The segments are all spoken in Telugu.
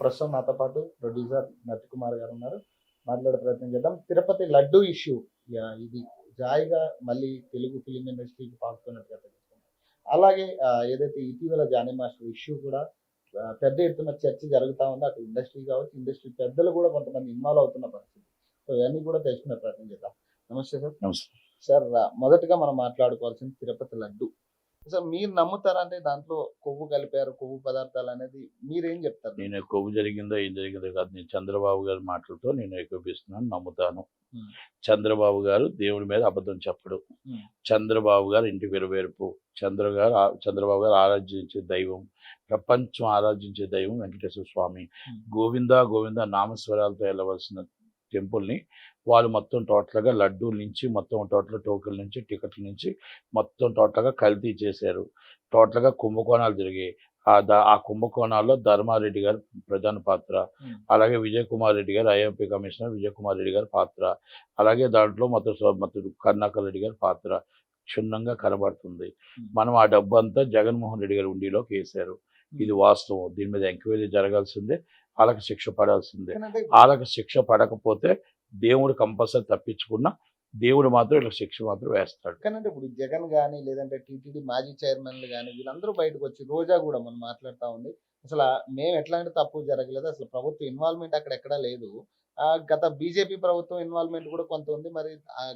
ప్రస్తుతం నాతో పాటు ప్రొడ్యూసర్ నటికుమార్ గారు ఉన్నారు. మాట్లాడే ప్రయత్నం చేద్దాం. తిరుపతి లడ్డు ఇష్యూ ఇది జాయిగా మళ్ళీ తెలుగు ఫిలిం ఇండస్ట్రీకి పాకుతున్నట్టుగా తెలుస్తుంది. అలాగే ఏదైతే ఇటీవల జానీ మాస్టర్ ఇష్యూ కూడా పెద్ద ఎత్తున చర్చ జరుగుతూ ఉంది. అటు ఇండస్ట్రీ కావచ్చు, ఇండస్ట్రీ పెద్దలు కూడా కొంతమంది ఇన్వాల్వ్ అవుతున్న పరిస్థితి. సో ఇవన్నీ కూడా తెలుసుకునే ప్రయత్నం చేద్దాం. నమస్తే సార్. నమస్తే సార్, మొదటగా మనం మాట్లాడుకోవాల్సింది తిరుపతి లడ్డు. సార్, మీరు నమ్ముతారా? అంటే దాంట్లో కొవ్వు కలిపారు, కొవ్వు పదార్థాలు అనేది మీరేం చెప్తారు? నేను కొవ్వు జరిగిందో ఏం జరిగిందో కాదు, నేను చంద్రబాబు గారి మాటలతో నేను ఏకీపిస్తున్నాను, నమ్ముతాను. చంద్రబాబు గారు దేవుడి మీద అబద్ధం చెప్పడు. చంద్రబాబు గారు ఇంటి వెరువేర్పు. చంద్రబాబు గారు ఆరాధించే దైవం, ప్రపంచం ఆరాధించే దైవం వెంకటేశ్వర స్వామి. గోవింద గోవింద నామస్వరాలతో వెళ్ళవలసిన టెంపుల్ని వాళ్ళు మొత్తం టోటల్గా లడ్డూల నుంచి, మొత్తం టోటల్ టోకెన్ల నుంచి, టికెట్ల నుంచి మొత్తం టోటల్గా కల్తీ చేశారు. టోటల్గా కుంభకోణాలు జరిగాయి. ఆ కుంభకోణాల్లో ధర్మారెడ్డి గారు ప్రధాన పాత్ర, అలాగే విజయ్ కుమార్ రెడ్డి గారు ఐఎంపీ కమిషనర్ విజయ్ కుమార్ రెడ్డి గారి పాత్ర, అలాగే దాంట్లో మొత్తం కరుణాకర్ రెడ్డి గారి పాత్ర క్షుణ్ణంగా కనబడుతుంది. మనం ఆ డబ్బు అంతా జగన్మోహన్ రెడ్డి గారి ఉండిలోకి వేశారు. ఇది వాస్తవం. దీని మీద ఎంక్వైరీ జరగాల్సిందే, వాళ్ళకి శిక్ష పడాల్సిందే. వాళ్ళకి శిక్ష పడకపోతే దేవుడు కంపల్సరీ తప్పించుకున్నా దేవుడు మాత్రం ఇలా శిక్ష మాత్రం వేస్తాడు. కానీ ఇప్పుడు జగన్ కానీ లేదంటే టీటీడీ మాజీ చైర్మన్లు కానీ వీళ్ళందరూ బయటకు వచ్చి, రోజా కూడా మనం మాట్లాడుతూ ఉంది, అసలు మేము ఎట్లాంటి తప్పు జరగలేదు, అసలు ప్రభుత్వ ఇన్వాల్వ్మెంట్ అక్కడ ఎక్కడా లేదు. గత బీజేపీ ప్రభుత్వం ఇన్వాల్వ్మెంట్ కూడా కొంత ఉంది. మరి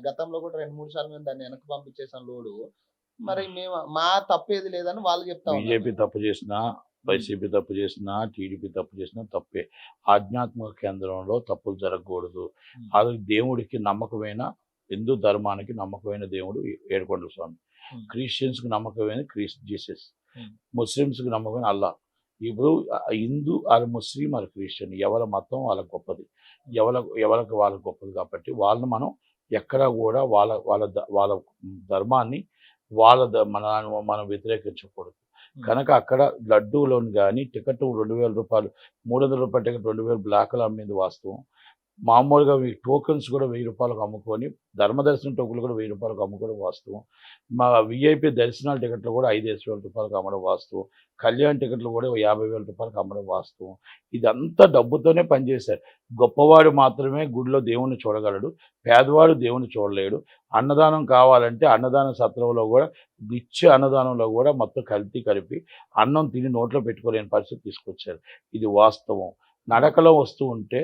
గతంలో కూడా 2-3 సార్లు మేము దాన్ని వెనక్కి పంపించేసాం లోడు. మరి మేము మా తప్పేది లేదని వాళ్ళు చెప్తా ఉన్నారు. బీజేపీ తప్పు చేసినా, వైసీపీ తప్పు చేసినా, టీడీపీ తప్పు చేసినా తప్పే. ఆధ్యాత్మిక కేంద్రంలో తప్పులు జరగకూడదు. అది దేవుడికి నమ్మకమైన, హిందూ ధర్మానికి నమ్మకమైన దేవుడు ఏడుకొండల స్వామి. క్రిస్టియన్స్కి నమ్మకమైన జీసస్, ముస్లిమ్స్కి నమ్మకమైన అల్లా. ఇప్పుడు Hindu or Muslim or Christian, ఎవరి మతం వాళ్ళకి గొప్పది, ఎవరికి వాళ్ళకి గొప్పది. కాబట్టి వాళ్ళని మనం ఎక్కడా కూడా వాళ్ళ ధర్మాన్ని మనం వ్యతిరేకించకూడదు. కనుక అక్కడ లడ్డూలోని కానీ టికెట్ 2000 రూపాయలు, 300 రూపాయల టికెట్ 2000 బ్లాక్లు అమ్మింది వాస్తవం. మామూలుగా ఈ టోకెన్స్ కూడా 1000 రూపాయలకు అమ్ముకొని, ధర్మదర్శనం టోకెన్లు కూడా 1000 రూపాయలకు అమ్ముకోవడం వాస్తవం. మా విఐపి దర్శనాల టికెట్లు కూడా 5,000 రూపాయలకు అమ్మడం వాస్తవం. కళ్యాణ్ టికెట్లు కూడా 50,000 రూపాయలకు అమ్మడం వాస్తవం. ఇదంతా డబ్బుతోనే పనిచేశారు. గొప్పవాడు మాత్రమే గుడిలో దేవుణ్ణి చూడగలడు, పేదవాడు దేవుణ్ణి చూడలేడు. అన్నదానం కావాలంటే అన్నదాన సత్రంలో కూడా, ఇచ్చే అన్నదానంలో కూడా మొత్తం కల్తీ కలిపి అన్నం తిని నోట్లో పెట్టుకోలేని పరిస్థితి తీసుకొచ్చారు. ఇది వాస్తవం. నడకలో వస్తూ ఉంటే,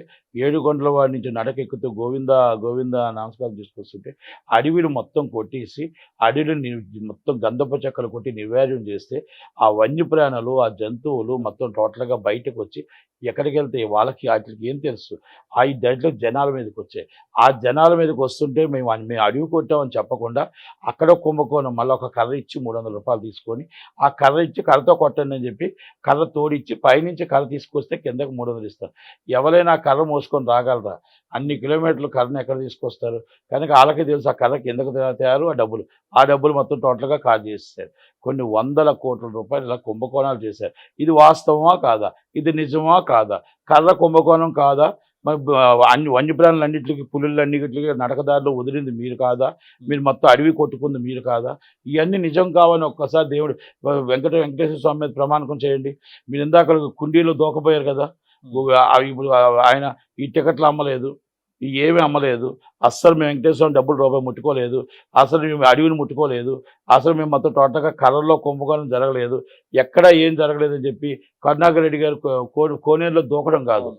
7 గంటల వాడి నుంచి నడక ఎక్కుతూ గోవింద గోవింద నమస్కారం తీసుకొస్తుంటే అడవిని మొత్తం కొట్టేసి, అడవిని మొత్తం గంధపు చెక్కలు కొట్టి నిర్వీర్యం చేస్తే, ఆ వన్యప్రాణులు, ఆ జంతువులు మొత్తం టోటల్గా బయటకు వచ్చి ఎక్కడికి వెళ్తాయి వాటికి ఏం తెలుసు? ఆ దాంట్లో జనాల మీదకి వచ్చాయి. ఆ జనాల మీదకి వస్తుంటే మేము అడవి కొట్టామని చెప్పకుండా అక్కడ కుంభకోణం మళ్ళీ ఒక కర్ర ఇచ్చి 300 రూపాయలు తీసుకొని, ఆ కర్ర ఇచ్చి కర్రతో కొట్టండి అని చెప్పి కర్ర తోడిచ్చి పైనుంచి కర్ర తీసుకొస్తే కిందకు 300 ఇస్తారు. ఎవరైనా కర్ర మోసుకొని రాగలరా? అన్ని కిలోమీటర్లు కర్రను ఎక్కడ తీసుకొస్తారు? కనుక వాళ్ళకి తెలుసు ఆ కర్ర కిందకు తయారు, ఆ డబ్బులు మొత్తం టోటల్గా కాల్ చేసేసారు. కొన్ని 100 కోట్ల రూపాయలు ఇలా కుంభకోణాలు చేశారు. ఇది వాస్తవమా కాదా? ఇది నిజమా కాదా? కర్ర కుంభకోణం కాదా? మరి అన్ని వన్యప్రాణులన్నింటికి, పులులన్నిటికి నడకదారిలో వదిలింది మీరు కాదా? మీరు మొత్తం అడవి కొట్టుకుంది మీరు కాదా? ఇవన్నీ నిజం కావని ఒక్కసారి దేవుడు వెంకటేశ్వర స్వామి మీద ప్రమాణకం చేయండి. మీరు ఇందాక కుండీలో దూకపోయారు కదా, ఇప్పుడు ఆయన ఈ టికెట్లు అమ్మలేదు, ఏమీ అమ్మలేదు, అస్సలు మేము వెంకటేశ్వర డబ్బులు రూపాయి ముట్టుకోలేదు, అసలు మేము అడవిని ముట్టుకోలేదు, అసలు మేము మొత్తం టోటల్గా కర్రలో కుంభకోణం జరగలేదు, ఎక్కడ ఏం జరగలేదని చెప్పి కరుణాకర్ రెడ్డి గారు కోనేరులో దూకడం కాదు,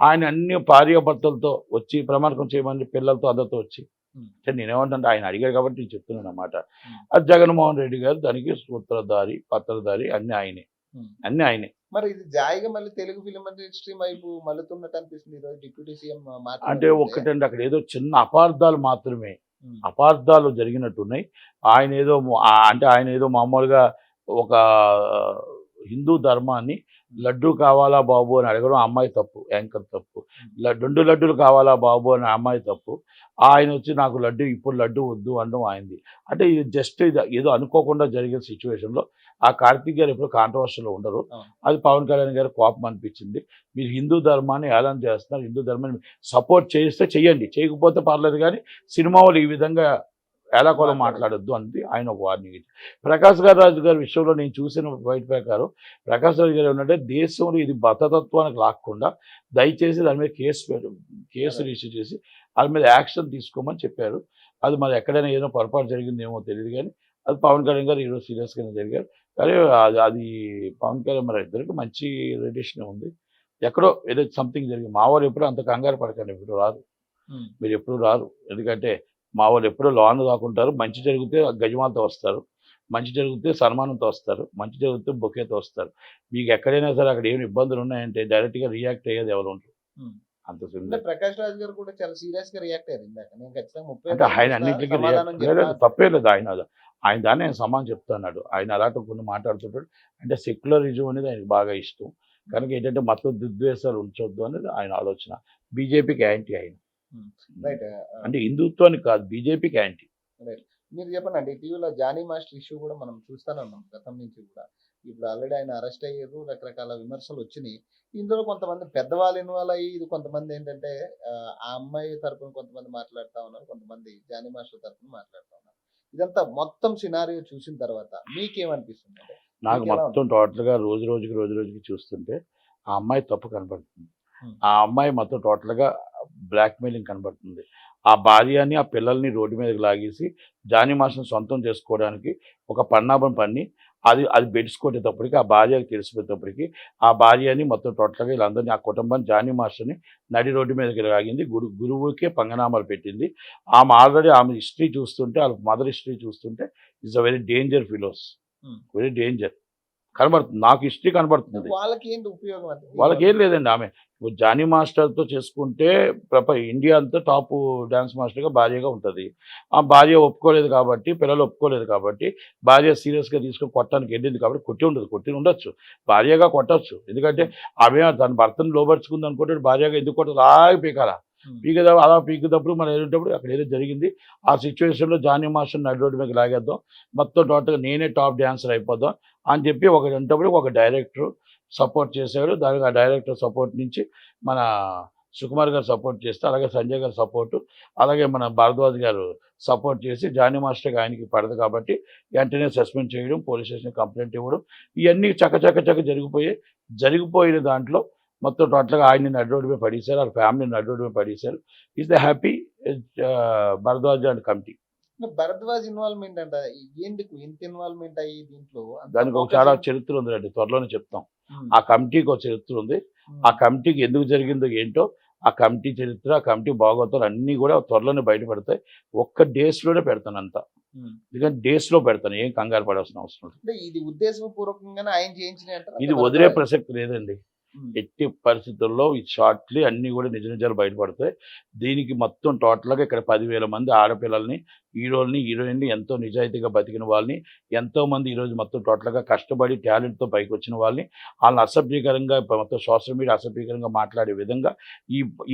ఆయన అన్ని భార్యాభర్తలతో వచ్చి ప్రమాణకం చేయమని పిల్లలతో అందరితో వచ్చి. అంటే నేనేమంటే ఆయన అడిగాడు కాబట్టి నేను చెప్తున్నాను అన్నమాట. అది జగన్మోహన్ రెడ్డి గారు దానికి సూత్రధారి, పత్రధారి, అన్నీ ఆయనే. మరి ఇది జాయిగా మళ్ళీ తెలుగు ఫిలిం ఇండస్ట్రీ వైపు మళ్ళుతున్నట్టు అనిపిస్తుంది ఈరోజు డిప్యూటీ సీఎం అంటే ఒక్కటండి, అక్కడ ఏదో చిన్న అపార్థాలు మాత్రమే, అపార్థాలు జరిగినట్టున్నాయి. ఆయన ఏదో మామూలుగా ఒక హిందూ ధర్మాన్ని లడ్డు కావాలా బాబు అని అడగడం అమ్మాయి తప్పు, యాంకర్ తప్పు. 2 లడ్డూలు కావాలా బాబు అని అమ్మాయి తప్పు. ఆయన వచ్చి నాకు ఇప్పుడు లడ్డు వద్దు అనడం ఆయనది. అంటే ఇది జస్ట్ ఏదో అనుకోకుండా జరిగే సిచ్యువేషన్లో ఆ కార్తీక్ గారు ఎప్పుడు కాంట్రవర్షియల్లో ఉండరు. అది పవన్ కళ్యాణ్ గారి కోపం అనిపించింది. మీరు హిందూ ధర్మాన్ని ఏలాన్ చేస్తున్నారు, హిందూ ధర్మాన్ని సపోర్ట్ చేస్తే చెయ్యండి, చేయకపోతే పర్లేదు, కానీ సినిమా వాళ్ళు ఈ విధంగా ఏలాకోలం మాట్లాడొద్దు అని ఆయన ఒక వార్నింగ్ ఇచ్చారు. ప్రకాష్ రాజు గారి విషయంలో నేను చూసిన బయట ప్రకారం ప్రకాష్ రాజు గారు ఏంటంటే దేశంలో ఇది మతతత్వానికి లాక్కుండా దయచేసి దాని మీద కేసు రిజిస్టర్ చేసి దాని మీద యాక్షన్ తీసుకోమని చెప్పారు. అది మరి ఎక్కడైనా ఏదో పొరపాటు జరిగిందేమో తెలియదు, కానీ అది పవన్ కళ్యాణ్ గారు ఈరోజు సీరియస్గానే జరిగారు. కానీ అది పవన్ కళ్యాణ్ మరి ఇద్దరికి మంచి రిలేషన్ ఉంది. ఎక్కడో ఏదో సంథింగ్ జరిగింది. మా వాళ్ళు ఎప్పుడు అంత కంగారు పడకండి, ఎప్పుడు రాదు, మీరు ఎప్పుడు రారు. ఎందుకంటే మా వాళ్ళు ఎప్పుడూ లోన్ కాకుంటారు. మంచి జరిగితే గజమాలతో వస్తారు, మంచి జరిగితే సన్మానంతో వస్తారు, మంచి జరిగితే బొకేతో వస్తారు. మీకు ఎక్కడైనా సరే అక్కడ ఏమి ఇబ్బందులు ఉన్నాయంటే డైరెక్ట్గా రియాక్ట్ అయ్యేది ఎవరు ఉంటారు. అంత సింపుల్. ప్రకాష్ రాజ్ గారు కూడా చాలా సీరియస్ గా రియాక్ట్ అయ్యారు ఇందాక. నేను ఖచ్చితంగా అంటే ఆయన అన్నింటికి తప్పే లేదు. ఆయన దాన్ని ఆయన సమానం చెప్తున్నాడు. ఆయన అలాంటి కొన్ని మాట్లాడుతుంటాడు. అంటే సెక్యులరిజం అనేది ఆయనకు బాగా ఇష్టం కనుక ఏంటంటే మతం దుద్వేషాలు ఉంచొద్దు అనేది ఆయన ఆలోచన. బీజేపీకి యాంటీ ఆయన. రైట్. అంటే హిందుత్వానికి కాదు, బీజేపీకి యాంటీ. మీరు చెప్పండి అండి, టీవీలో జానీ మాస్టర్ ఇష్యూ కూడా మనం చూస్తూనే ఉన్నాం గతం నుంచి కూడా. ఇప్పుడు ఆల్రెడీ ఆయన అరెస్ట్ అయ్యారు, రకరకాల విమర్శలు వచ్చినాయి. ఇందులో కొంతమంది పెద్దవాళ్ళు ఇన్వాల్వ్ అయ్యి, ఇది కొంతమంది ఏంటంటే ఆ అమ్మాయి తరపున కొంతమంది మాట్లాడుతూ ఉన్నారు, కొంతమంది జానీ మాస్టర్ తరపున మాట్లాడుతూ ఉన్నారు. ఇదంతా మొత్తం సినారియో చూసిన తర్వాత మీకేమనిపిస్తుంది? నాకు మొత్తం టోటల్గా రోజు రోజుకి చూస్తుంటే ఆ అమ్మాయి తప్పు కనబడుతుంది. ఆ అమ్మాయి మొత్తం టోటల్గా బ్లాక్మెయిలింగ్ కనబడుతుంది. ఆ భార్యని ఆ పిల్లల్ని రోడ్డు మీదకి లాగేసి జానీ మాస్టర్ని సొంతం చేసుకోవడానికి ఒక పన్నాభం పన్ని అది బెడ్స్ కొట్టేటప్పటికి ఆ భార్యకి తెలిసిపోయేటప్పటికి ఆ భార్యని మొత్తం టోటల్గా వీళ్ళందరినీ ఆ కుటుంబాన్ని జానీ మాస్టర్ని నడి రోడ్డు మీదకి లాగింది. గురువుకే పంగనామాలు పెట్టింది. ఆమె ఆల్రెడీ ఆమె హిస్టరీ చూస్తుంటే, వాళ్ళ మదర్ హిస్టరీ చూస్తుంటే it's a very danger ఫిలోస్, very danger కనబడుతుంది. నాకు హిస్టరీ కనబడుతుంది. వాళ్ళకి ఏంటి ఉపయోగం? వాళ్ళకి ఏం లేదండి. ఆమె జానీ మాస్టర్తో చేసుకుంటే ఇండియా అంతా టాప్ డ్యాన్స్ మాస్టర్గా భార్యగా ఉంటుంది. ఆ భార్య ఒప్పుకోలేదు కాబట్టి, పిల్లలు ఒప్పుకోలేదు కాబట్టి, భార్య సీరియస్గా తీసుకొని కొట్టడానికి వెళ్ళింది కాబట్టి కొట్టి ఉండొచ్చు, భార్యగా కొట్టచ్చు. ఎందుకంటే ఆమె తన భర్తను లోపరుచుకుంది అనుకుంటే భార్యగా ఎందుకు కొట్టదు? పీకాలా అలా పీకేటప్పుడు మనం వెళ్ళేటప్పుడు అక్కడ ఏదో జరిగింది. ఆ సిచ్యువేషన్లో జానీ మాస్టర్ నడి రోడ్డు మీద లాగేద్దాం, మొత్తం టోటల్గా నేనే టాప్ డ్యాన్సర్ అయిపోదాం అని చెప్పి ఒక డైరెక్టర్ సపోర్ట్ చేశాడు. దానికి ఆ డైరెక్టర్ సపోర్ట్ నుంచి మన సుకుమార్ గారు సపోర్ట్ చేస్తే, అలాగే సంజయ్ గారు సపోర్టు, అలాగే మన భారద్వాజ్ గారు సపోర్ట్ చేసి జానీ మాస్టర్కి ఆయనకి పడదు కాబట్టి వెంటనే సస్పెండ్ చేయడం, పోలీస్ స్టేషన్ కంప్లైంట్ ఇవ్వడం, ఇవన్నీ చక్క జరిగిపోయిన దాంట్లో మొత్తం టోటల్గా ఆయన్ని నడి రోడ్డు మీద పడేశారు, వాళ్ళ ఫ్యామిలీని నడి రోడ్డు మీద పడేశారు. Is the happy Bharadwaj and committee. Bharadwaj involvement అంట ఎందుకు ఇంత ఇన్వాల్వ్మెంట్ అయ్యి దీంట్లో? దానికి ఒక చాలా చరిత్ర ఉంది అండి, త్వరలోనే చెప్తాం. ఆ కమిటీకి ఒక చరిత్ర ఉంది. ఆ కమిటీకి ఎందుకు జరిగిందో ఏంటో, ఆ కమిటీ చరిత్ర, ఆ కమిటీ భాగవతాలు అన్నీ కూడా త్వరలోనే బయటపడతాయి. ఒక్క డేస్లోనే పెడతాను అంతా. ఎందుకంటే డేస్లో పెడతాను, ఏం కంగారు పడాల్సిన అవసరం లేదు. ఇది ఉద్దేశపూర్వకంగానే ఆయన చేయించిన ఇది వదిలే ప్రసక్తి లేదండి. ఎట్టి పరిస్థితుల్లో ఈ షార్ట్లీ అన్నీ కూడా నిజాలు బయటపడతాయి. దీనికి మొత్తం టోటల్గా ఇక్కడ 10,000 మంది ఆడపిల్లల్ని, హీరోయిన్ని ఎంతో నిజాయితీగా బతికిన వాళ్ళని, ఎంతోమంది ఈరోజు మొత్తం టోటల్గా కష్టపడి టాలెంట్తో పైకి వచ్చిన వాళ్ళని అసభ్యకరంగా మొత్తం సోషల్ మీడియా అసభ్యకరంగా మాట్లాడే విధంగా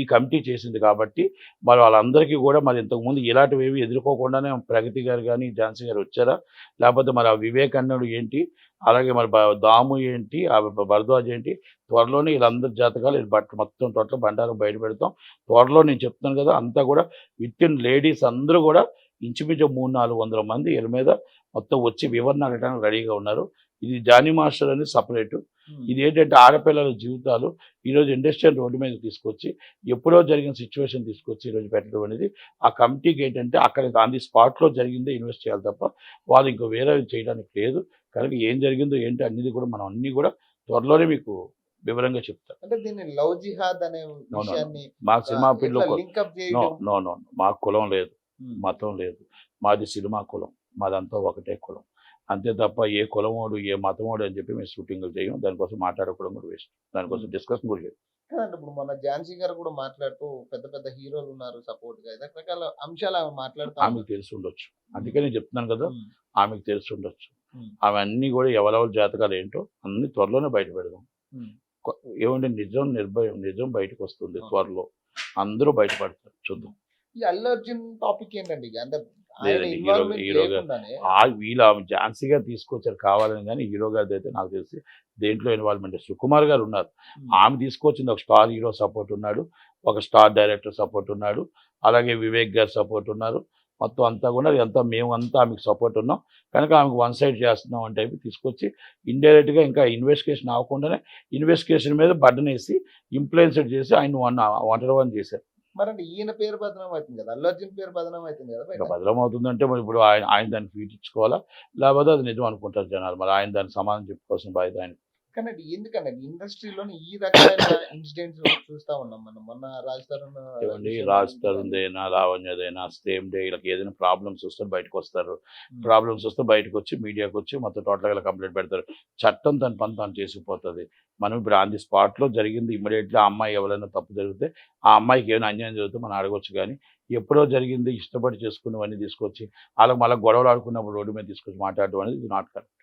ఈ కమిటీ చేసింది. కాబట్టి మరి వాళ్ళందరికీ కూడా మరి ఇంతకుముందు ఇలాంటివి ఏవి ఎదుర్కోకుండానే ప్రగతి గారు కానీ ఝాన్సీ గారు వచ్చారా, లేకపోతే మరి ఆ వివేకానందుడు ఏంటి, అలాగే మరి దాము ఏంటి, ఆ భరద్వాజ్ ఏంటి, త్వరలోనే వీళ్ళందరి జాతకాలు మొత్తం టోటల్ బండారం బయట పెడతాం. త్వరలో నేను చెప్తాను కదా, అంతా కూడా విత్ ఇన్ లేడీస్ అందరూ కూడా ఇంచుమించు 300-400 మంది వీళ్ళ మీద మొత్తం వచ్చి వివరణ అడగడానికి రెడీగా ఉన్నారు. ఇది జానీ మాస్టర్ అనేది సపరేటు. ఇది ఏంటంటే ఆడపిల్లల జీవితాలు ఈరోజు ఇండస్ట్రియల్ రోడ్డు మీద తీసుకొచ్చి ఎప్పుడో జరిగిన సిచ్యువేషన్ తీసుకొచ్చి ఈరోజు పెట్టడం అనేది ఆ కమిటీకి ఏంటంటే అక్కడ ఆన్ ది స్పాట్లో జరిగిందే ఇన్వెస్ట్ చేయాలి తప్ప వాళ్ళు ఇంకో వేరే చేయడానికి లేదు. కనుక ఏం జరిగిందో ఏంటో అన్నీ కూడా మనం అన్నీ కూడా త్వరలోనే మీకు వివరంగా చెప్తారు. అంటే దీన్ని లవ్ జిహాద్ అనే విషయాన్ని మా సినిమా ఫీల్డ్లో నో మాకు కులం లేదు, మతం లేదు, మాది సినిమా కులం, మాదంతా ఒకటే కులం, అంతే తప్ప ఏ కులమోడు ఏ మతమోడు అని చెప్పి మేము షూటింగ్లు చేయం. దానికోసం మాట్లాడుకోవడం కూడా వేస్ట్, దానికోసం డిస్కషన్ కూడా లేదు. కదండి. ఇప్పుడు మన ఝాన్సీ గారు కూడా మాట్లాడుతూ పెద్ద హీరోలు ఉన్నారు సపోర్ట్ గా, రకరకాల అంశాలు ఆమె మాట్లాడుతూ ఆమెకు తెలిసి ఉండొచ్చు. అందుకే నేను చెప్తున్నాను కదా, ఆమెకు తెలిసి ఉండొచ్చు. ఆమె అన్నీ కూడా ఎవరెవరి జాతకాలు ఏంటో అన్ని త్వరలోనే బయట పెడదాం. ఏమంటే నిజం బయటకు వస్తుంది త్వరలో, అందరూ బయటపడతారు, చూద్దాం. ఈ అల్లు అర్జున్ టాపిక్ ఏంటండి? అంటే వీళ్ళు ఝాన్సీ గారు తీసుకొచ్చారు కావాలని, కానీ హీరో గారిది అయితే నాకు తెలిసి దేంట్లో ఇన్వాల్వ్మెంట్. సుకుమార్ గారు ఉన్నారు, ఆమె తీసుకొచ్చింది ఒక స్టార్ హీరో సపోర్ట్ ఉన్నాడు, ఒక స్టార్ డైరెక్టర్ సపోర్ట్ ఉన్నాడు, అలాగే వివేక్ గారు సపోర్ట్ ఉన్నారు, మొత్తం అంతా కూడా అంతా మేమంతా ఆమెకు సపోర్ట్ ఉన్నాం కనుక ఆమెకు వన్ సైడ్ చేస్తున్నాం అంటే తీసుకొచ్చి ఇండైరెక్ట్గా ఇంకా ఇన్వెస్టిగేషన్ అవ్వకుండానే ఇన్వెస్టిగేషన్ మీద బటన్ వేసి ఇంప్లుయెన్స్డ్ చేసి ఆయన వన్ చేశారు. మరండి ఈయన పేరు బదనాం అవుతుంది కదా, అల్లు అర్జున్ పేరు బదనాం అవుతుంది కదా ఇంకా బయట. భద్రం అవుతుందంటే మరి ఇప్పుడు ఆయన దాన్ని ఫీట్ ఇచ్చుకోవాలా, లేకపోతే అది నిజం అనుకుంటారు జనాలు. మరి ఆయన దానికి సమాధానం చెప్పుకోవాల్సిన బాధ్యత ఆయన. కానీ ఎందుకంటే ఇండస్ట్రీలోని ఈ రకమైన ఇన్సిడెంట్స్ చూస్తా ఉన్నాం మనం. మొన్న రాజ్ తరుణ్ చూడండి, విషయం రాజ్ గురించి కానీ. తరుణ్దైనా లావణ్యదైనా సేమ్ డే వీళ్ళకి ఏదైనా ప్రాబ్లమ్స్ వస్తే బయటకు వస్తారు. ఉమ్, ప్రాబ్లమ్స్ వస్తే బయటకు వచ్చి మీడియాకి వచ్చి మొత్తం టోటల్గా ఇలా కంప్లైంట్ పెడతారు. చట్టం తన పని తాను చేసుకుపోతుంది. మనం ఇప్పుడు ఆన్ ది స్పాట్లో జరిగింది ఇమ్మీడియట్లీ ఆ అమ్మాయి ఎవరైనా తప్పు జరిగితే ఆ అమ్మాయికి ఏమైనా అన్యాయం జరిగితే మనం అడగొచ్చు. కానీ ఎప్పుడో జరిగింది ఇష్టపడి చేసుకున్నవన్నీ తీసుకొచ్చి వాళ్ళకి మళ్ళీ గొడవలు ఆడుకున్నప్పుడు రోడ్డు మీద తీసుకొచ్చి మాట్లాడడం అనేది ఇది నాట్ కరెక్ట్.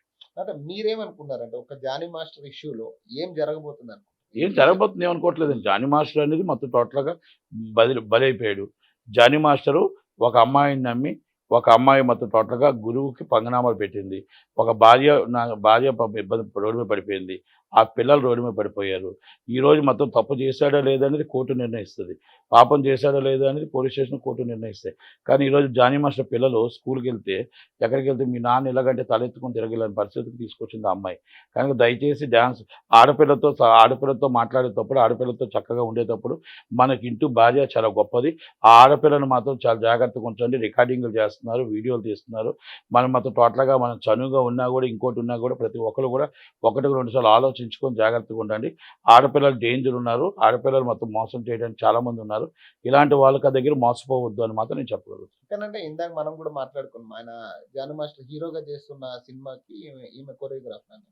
అంటే మీరేమనుకున్నారంటే ఒక జానీ మాస్టర్ ఇష్యూలో ఏం జరగబోతుంది ఏం జరగబోతుంది ఏమనుకోవట్లేదండి. జానీ మాస్టర్ అనేది మొత్తం టోటల్గా బలైపోయాడు. జానీ మాస్టరు ఒక అమ్మాయిని నమ్మి ఒక అమ్మాయి మొత్తం టోటల్గా గురువుకి పంగనామాలు పెట్టింది. ఒక భార్య పాపం ఇబ్బంది రోడ్డు మీద పడిపోయింది. ఆ పిల్లలు రోడ్డు మీద పడిపోయారు. ఈరోజు మొత్తం తప్పు చేశాడా లేదా అనేది కోర్టు నిర్ణయిస్తుంది. పాపం చేశాడా లేదా అనేది పోలీస్ స్టేషన్ కోర్టు నిర్ణయిస్తాయి. కానీ ఈరోజు జానీ మాస్టర్ పిల్లలు స్కూల్కి వెళ్తే ఎక్కడికి వెళ్తే మీ నాన్న ఎలాగంటే తలెత్తుకుని తిరగలేని పరిస్థితికి తీసుకొచ్చింది ఆ అమ్మాయి. కనుక దయచేసి ఆడపిల్లతో మాట్లాడేటప్పుడు ఆడపిల్లతో చక్కగా ఉండేటప్పుడు మనకి ఇంటూ భార్య చాలా గొప్పది. ఆ ఆడపిల్లను మాత్రం చాలా జాగ్రత్తగా ఉంచండి. రికార్డింగ్లు చేస్తున్నారు, వీడియోలు తీస్తున్నారు. మనం మాత్రం టోటల్గా మనం చనువుగా ఉన్నా కూడా ఇంకోటి ఉన్నా కూడా ప్రతి ఒక్కరు కూడా ఒకటికి రెండు సార్లు ఆలోచించుకొని జాగ్రత్తగా ఉండండి. ఆడపిల్లలు డేంజర్ ఉన్నారు. ఆడపిల్లలు మొత్తం మోసం చేయడానికి చాలామంది ఉన్నారు. ఇలాంటి వాళ్ళకి దగ్గర మోసపోవద్దు అని మాత్రం నేను చెప్పగలుగుతాను. కానీ ఇందాక మనం కూడా మాట్లాడుకున్నాం, ఆయన జానీ మాస్టర్ హీరోగా చేస్తున్న సినిమాకి ఈమె కొరియోగ్రాఫర్ అని.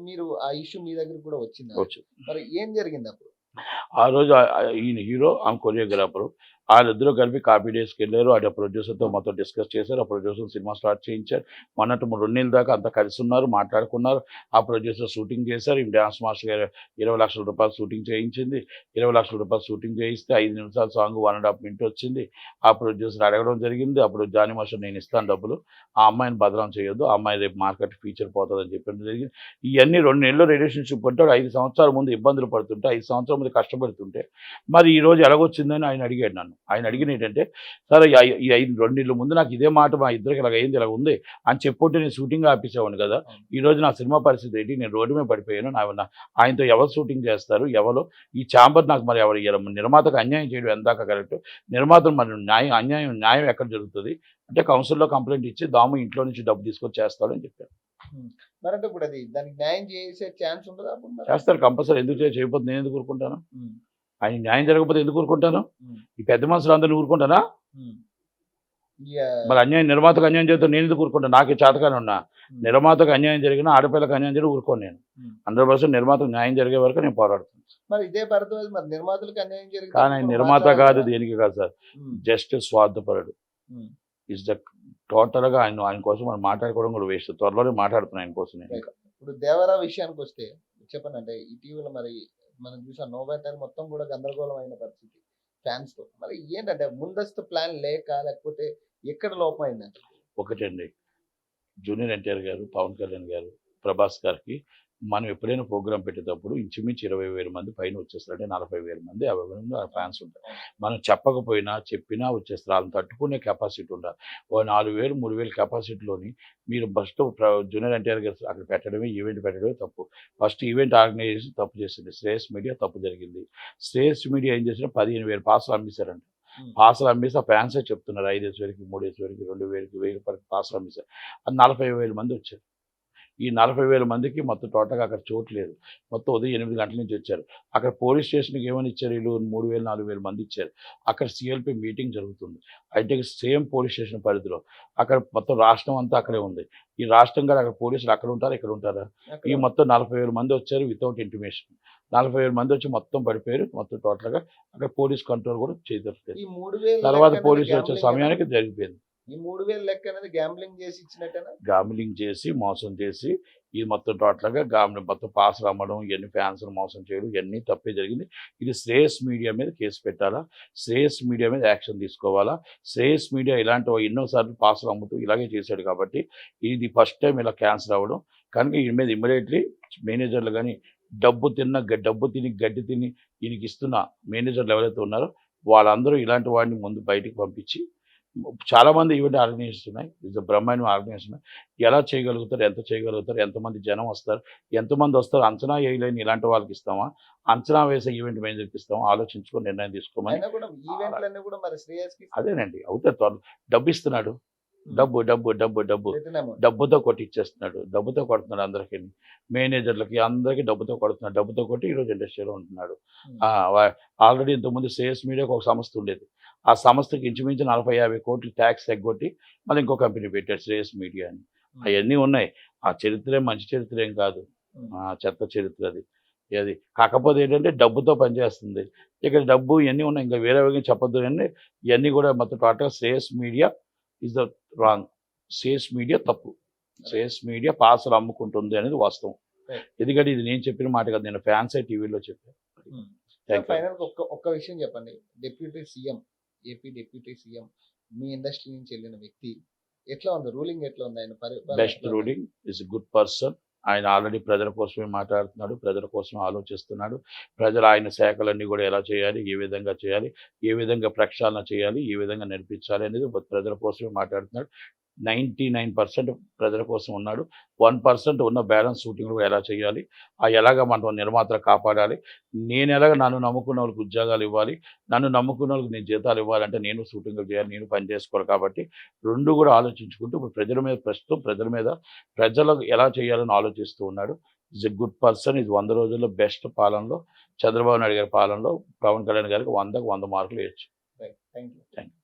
మీరు ఆ ఇష్యూ మీ దగ్గర కూడా వచ్చింది, వచ్చు. మరి ఏం జరిగింది అప్పుడు? ఆ రోజు ఈయన హీరో, ఆమె కొరియోగ్రాఫరు. వాళ్ళిద్దరూ కలిపి కాపీ డేస్కి వెళ్ళారు. ఆ ప్రొడ్యూసర్తో మొత్తం డిస్కస్ చేశారు. ఆ ప్రొడ్యూసర్ సినిమా స్టార్ట్ చేయించారు. మొన్నటి 2 నెలల దాకా అంతా కలిసి ఉన్నారు, మాట్లాడుకున్నారు. ఆ ప్రొడ్యూసర్ షూటింగ్ చేశారు. ఈ డాన్స్ మాస్టర్ గారు 20 లక్షల రూపాయలు షూటింగ్ చేయించింది. 20 లక్షల రూపాయలు షూటింగ్ చేయిస్తే 5 నిమిషాల సాంగ్ 1.5 మినిట్ వచ్చింది. ఆ ప్రొడ్యూసర్ అడగడం జరిగింది. అప్పుడు జానీ మాస్టర్ నేను ఇస్తాను డబ్బులు, ఆ అమ్మాయిని బదనాం చేయొద్దు, ఆ అమ్మాయి రేపు మార్కెట్ ఫీచర్ పోతుందని చెప్పడం జరిగింది. ఇవన్నీ 2 నెలలు రిలేషన్షిప్ ఉంటాడు. 5 సంవత్సరాల ముందు ఇబ్బందులు పడుతుంటే, 5 సంవత్సరాల ముందు కష్టపడుతుంటే మరి ఈ రోజు ఎలాగొచ్చిందని ఆయన అడిగాడు నన్ను. ఆయన అడిగిన ఏంటంటే, సరే ఈ 2 నెలల ముందు నాకు ఇదే మాట మా ఇద్దరికి ఇలాగ అయింది, ఇలా ఉంది అని చెప్పుంటే నేను షూటింగ్ ఆపేసేవాడిని కదా. ఈరోజు నా సినిమా పరిస్థితి ఏంటి, నేను రోడ్డు మీద పడిపోయాను. ఆయనతో ఎవరు షూటింగ్ చేస్తారు, ఎవరు ఈ ఛాంబర్ నాకు మరి ఎవరు నిర్మాతకు అన్యాయం చేయడం ఎందాక కరెక్ట్, నిర్మాతలు మరి న్యాయం ఎక్కడ జరుగుతుంది అంటే కౌన్సిల్లో కంప్లైంట్ ఇచ్చి దాము ఇంట్లో నుంచి డబ్బు తీసుకొచ్చి చేస్తాడు అని చెప్పారు. మరి అంటే ఇప్పుడు అది దానికి న్యాయం చేసే ఛాన్స్ ఉంటుందా అప్పుడు మరి? చేస్తారు కంపల్సరీ. ఎందుకు చేయకపోతే నేను ఎందుకు ఊరుకుంటాను? ఉమ్, ఆయన న్యాయం జరగకపోతే ఎందుకు ఊరుకుంటాను? ఉమ్, ఈ పెద్ద మనుషులు అందరినీ ఊరుకుంటానా? ఉమ్. మరి నిర్మాతకు అన్యాయం చేస్తే నేను ఎందుకు ఊరుకుంటాను? నాకే చేతగానే ఉన్నా. నిర్మాతకు అన్యాయం జరిగినా ఆడపిల్లకి అన్యాయం జరిగి ఊరుకోను నేను. 100% నిర్మాతకు న్యాయం జరిగే వరకు నేను పోరాడుతాను. మరి ఇదే భరద్వాజ్ మరి నిర్మాతలకు అన్యాయం జరిగింది కానీ ఆయన నిర్మాత కాదు, దేనికి కాదు సార్, జస్ట్ స్వార్థపరుడు. ఇస్ ద టోటల్గా ఆయన కోసం మనం మాట్లాడుకోవడం కూడా వేస్ట్. త్వరలోనే మాట్లాడుతున్నాను ఆయన కోసం నేను. ఇప్పుడు దేవరా విషయానికి వస్తే చెప్పండి, అంటే ఇటీవల మరి మనం చూసాం నోబెటర్ మొత్తం కూడా గందరగోళం అయిన పరిస్థితి ఫ్యాన్స్ తో. మరి ఏంటంటే ముందస్తు ప్లాన్ లేకపోతే ఎక్కడ లోపం అయిందంటే? ఒకటండి, జూనియర్ ఎన్టీఆర్ గారు, పవన్ కళ్యాణ్ గారు, ప్రభాస్ గారికి మనం ఎప్పుడైనా ప్రోగ్రామ్ పెట్టేటప్పుడు ఇంచుమించు 20,000 మంది పైన వచ్చేస్తారు. అంటే 40,000 మంది 50,000 మంది ఫ్యాన్స్ ఉంటారు. మనం చెప్పకపోయినా చెప్పినా వచ్చేస్తారు. వాళ్ళని తట్టుకునే కెపాసిటీ ఉండాలి. ఓ 4,000 3,000 కెపాసిటీలోని మీరు ఫస్ట్ జూనియర్ ఎన్టీఆర్ గారు అక్కడ పెట్టడమే, ఈవెంట్ పెట్టడమే తప్పు. ఫస్ట్ ఈవెంట్ ఆర్గనైజేషన్ తప్పు చేసింది. శ్రేయస్ మీడియా తప్పు జరిగింది. శ్రేయస్ మీడియా ఏం చేసినా 15,000 పాసులు అమ్మేశారంట. పాసులు అమ్మేసి ఆ ఫ్యాన్సే చెప్తున్నారు 5,000 వరకు, 3,000 వరకు, 2,000కి, 1,000 రూపాయలకి పాసులు అమ్మేశారు. అది 40,000 మంది వచ్చారు. ఈ 40,000 మందికి మొత్తం టోటల్గా అక్కడ చోటు లేదు. మొత్తం ఉదయం 8 గంటల నుంచి వచ్చారు. అక్కడ పోలీస్ స్టేషన్కి ఏమని ఇచ్చారు, వీళ్ళు 3,000 4,000 మంది ఇచ్చారు. అక్కడ సిఎల్పి మీటింగ్ జరుగుతుంది. అయితే సేమ్ పోలీస్ స్టేషన్ పరిధిలో అక్కడ మొత్తం రాష్ట్రం అంతా అక్కడే ఉంది. ఈ రాష్ట్రం గారు అక్కడ పోలీసులు అక్కడ ఉంటారా, ఇక్కడ ఉంటారా? ఈ మొత్తం 40,000 మంది వచ్చారు వితౌట్ ఇంటిమేషన్. 40,000 మంది వచ్చి మొత్తం పడిపోయారు. మొత్తం టోటల్గా అక్కడ పోలీస్ కంట్రోల్ కూడా చేయదొరుకుతుంది. తర్వాత పోలీసులు వచ్చే సమయానికి జరిగిపోయింది. ఈ 3,000 లెక్క అనేది గ్యాంబ్లింగ్ చేసి ఇచ్చినట్టేనా? గ్యాంబ్లింగ్ చేసి, మోసం చేసి, ఇది మొత్తం టోటల్గా మొత్తం పాసులు అమ్మడం, ఇవన్నీ ఫ్యాన్స్ మోసం చేయడం, ఇవన్నీ తప్పే జరిగింది. ఇది శ్రేయస్ మీడియా మీద కేసు పెట్టాలా, శ్రేయస్ మీడియా మీద యాక్షన్ తీసుకోవాలా. శ్రేయస్ మీడియా ఇలాంటి ఎన్నోసార్లు పాసులు అమ్ముతూ ఇలాగే చేశాడు కాబట్టి ఇది ఫస్ట్ టైం ఇలా క్యాన్సిల్ అవ్వడం. కనుక ఈ మీద ఇమ్మీడియట్లీ మేనేజర్లు కానీ డబ్బు తిని గడ్డి తిని ఈయనకి ఇస్తున్న మేనేజర్లు ఎవరైతే ఉన్నారో వాళ్ళందరూ ఇలాంటి వాడిని ముందు బయటికి పంపించి చాలా మంది ఈవెంట్ ఆర్గనైజేషన్స్ ఉన్నాయి. బ్రహ్మాండం ఆర్గనైజేషన్ ఉన్నాయి. ఎలా చేయగలుగుతారు, ఎంత చేయగలుగుతారు, ఎంతమంది జనం వస్తారు, ఎంతమంది వస్తారు, అంచనా వేయలేని ఇలాంటి వాళ్ళకి ఇస్తామా, అంచనా వేసే ఈవెంట్ మేనేజర్కి ఇస్తామా, ఆలోచించుకొని నిర్ణయం తీసుకోమని. అయినా కూడా ఈవెంట్లన్నీ కూడా మరి శ్రేయస్కి అదేనండి అవుతాయి త్వరలో. డబ్బు ఇస్తున్నాడు, డబ్బు డబ్బు డబ్బు డబ్బు రిటర్న్ అమౌంట్. డబ్బుతో కొట్టిచ్చేస్తున్నాడు, డబ్బుతో కొడుతున్నాడు అందరికి, మేనేజర్లకి అందరికీ డబ్బుతో కొడుతున్నాడు, డబ్బుతో కొట్టి ఈరోజు ఇండస్ట్రీలో ఉంటున్నాడు. ఆల్రెడీ ఇంతకుముందు శ్రేయస్ మీడియాకు ఒక సంస్థ ఉండేది, ఆ సంస్థకి ఇంచుమించు 40-50 కోట్లు ట్యాక్స్ ఎగ్గొట్టి మళ్ళీ ఇంకో కంపెనీ పెట్టాడు శ్రేయస్ మీడియా అని. అవన్నీ ఉన్నాయి. ఆ చరిత్ర మంచి చరిత్ర ఏం కాదు, చెత్త చరిత్ర అది. అది కాకపోతే ఏంటంటే డబ్బుతో పనిచేస్తుంది. ఇక్కడ డబ్బు ఇవన్నీ ఉన్నాయి, ఇంకా వేరే విధంగా చెప్పొద్దు కానీ ఇవన్నీ కూడా మొత్తం total Shreyas media is the wrong. Shreyas media తప్పు. శ్రేయస్ మీడియా పార్సల్ అమ్ముకుంటుంది అనేది వాస్తవం. ఎందుకంటే ఇది నేను చెప్పిన మాట కాదు, నేను ఫ్యాన్సీ టీవీలో చెప్పాను. ఫైనల్ ఒక్క విషయం చెప్పండి. Deputy CM, AP deputy CM, మీ ఇండస్ట్రీ నుంచి వెళ్ళిన వ్యక్తి, ఎట్లా ఉంది రూలింగ్, ఎట్లా ఉంది ఆయన best ruling, is good person. ఆయన ఆల్రెడీ ప్రజల కోసమే మాట్లాడుతున్నాడు, ప్రజల కోసం ఆలోచిస్తున్నాడు. ప్రజలు ఆయన శాఖలన్నీ కూడా ఎలా చేయాలి, ఏ విధంగా చేయాలి, ఏ విధంగా ప్రక్షాళన చేయాలి, ఏ విధంగా నడిపించాలి అనేది ప్రజల కోసమే మాట్లాడుతున్నాడు. 99% ప్రజల కోసం ఉన్నాడు. 1% ఉన్న బ్యాలెన్స్ షూటింగ్ కూడా ఎలా చేయాలి, ఎలాగ మనం నిర్మాతలు కాపాడాలి, నేను ఎలాగ నన్ను నమ్ముకున్న వాళ్ళకి ఉద్యోగాలు ఇవ్వాలి, నన్ను నమ్ముకున్న వాళ్ళకి నేను జీతాలు ఇవ్వాలంటే నేను షూటింగ్లు చేయాలి, నేను పని చేసుకోవాలి. కాబట్టి రెండు కూడా ఆలోచించుకుంటూ ఇప్పుడు ప్రజల మీద ప్రజలకు ఎలా చేయాలని ఆలోచిస్తూ ఉన్నాడు. Is a good person. ఇది 100 రోజుల్లో బెస్ట్ పాలనలో చంద్రబాబు నాయుడు గారి పాలనలో పవన్ కళ్యాణ్ గారికి 100కు 100 మార్కులు వేయచ్చు. Thank you.